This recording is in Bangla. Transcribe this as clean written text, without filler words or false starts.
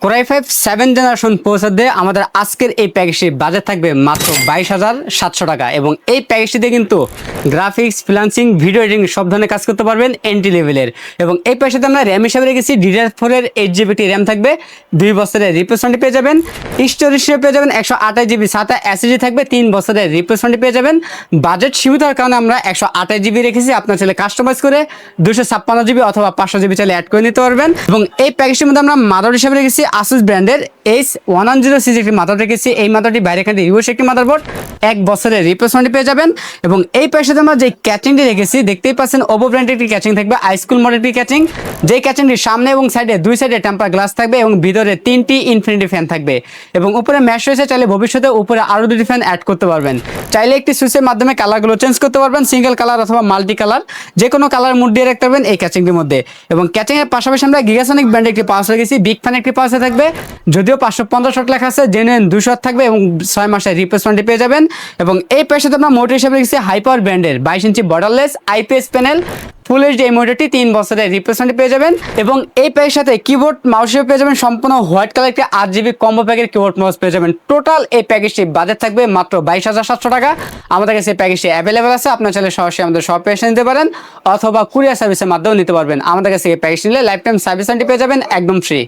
কোরাই 5 7 জেনারেশন প্রসেসর দিয়ে আমাদের আজকের এই প্যাকেজটির বাজেট থাকবে মাত্র 22,700 টাকা এবং এই প্যাকেজটিতে কিন্তু গ্রাফিক্স ফ্রিল্যান্সিং ভিডিও এডিটিং সব ধরনের কাজ করতে পারবেন এন্ট্রি লেভেলের। এবং এই প্যাকেজটিতে আমরা র্যাম হিসাবে রেখেছি DDR4 এর 8GB র্যাম থাকবে, 2 বছরের রিপ্লেসমেন্ট পেয়ে যাবেন। স্টোরেজ হিসেবে পেয়ে যাবেন 128GB SATA SSD থাকবে, 3 বছরের রিপ্লেসমেন্ট পেয়ে যাবেন। বাজেট সীমিত হওয়ার কারণে আমরা 128GB রেখেছি, আপনার চাইলে কাস্টমাইজ করে 256GB অথবা 500GB চাইলে অ্যাড করে নিতে পারবেন। এবং এই প্যাকেজটির মধ্যে আমরা মাদার হিসাবে রেখেছি আসুস ব্র্যান্ডের H110 সিরিজের একটি মাদার রেখেছি। এই মাদারটি বাইরে এখানে ইউএস একটি মাদারবোর্ড, 1 বছরের রিপ্লেসমেন্ট পেয়ে যাবেন। এবং এই প্যাকেজে আমরা যে ক্যাচিংটি রেখেছি দেখতেই পাচ্ছেন, ওভো ব্র্যান্ডের একটি ক্যাচিং থাকবে, হাইস্কুল মডেলটি ক্যাচিং। যেই ক্যাচিংটির সামনে এবং সাইডে 2 সাইডে টেম্পার গ্লাস থাকবে এবং ভিতরে 3টি ইনফিনিটি ফ্যান থাকবে এবং উপরে ম্যাশ রয়েছে, চাইলে ভবিষ্যতে উপরে আরও 2টি ফ্যান অ্যাড করতে পারবেন। চাইলে একটি সুইচের মাধ্যমে কালারগুলো চেঞ্জ করতে পারবেন, সিঙ্গেল কালার অথবা মাল্টি কালার, যে কোনো কালার মুড দিয়ে রাখতে পারবেন এই ক্যাচিংটির মধ্যে। এবং ক্যাচিংয়ের পাশাপাশি আমরা গিগাসনিক ব্র্যান্ডের একটি পাওয়ার রেখেছি, বিগ ফ্যান একটি পাওয়ার থাকবে, যদিও 550 ওয়াট লেখা আছে, জেনুইন 200 থাকবে এবং 6 মাসের রিপ্লেসমেন্ট পেয়ে যাবেন। এবং এই প্যাকেজে আমরা মোটর হিসেবে রেখেছি হাই পাওয়ার ব্র্যান্ডের 22 ইঞ্চি borderless IPS panel full HD. এই মোটরটি 3 বছরের রিপ্লেসমেন্ট পেয়ে যাবেন। এবং এই প্যাকের সাথে কিবোর্ড মাউস হিসেবে পেয়ে যাবেন সম্পূর্ণ হোয়াইট কালার একটি 8GB কম্বো প্যাকের কিবোর্ড মাউস পেয়ে যাবেন। টোটাল এই প্যাকেজটি বাজেট থাকবে মাত্র 22,700 টাকা। আমাদের কাছে এই প্যাকেজটি অ্যাভেলেবেল আছে, আপনার চাইলে সরাসরি আমাদের শপে এসে নিতে পারেন অথবা কুরিয়ার সার্ভিসের মাধ্যমেও নিতে পারবেন। আমাদের কাছে এই প্যাকেজ নিলে লাইফ টাইম সার্ভিস পেয়ে যাবেন একদম ফ্রি।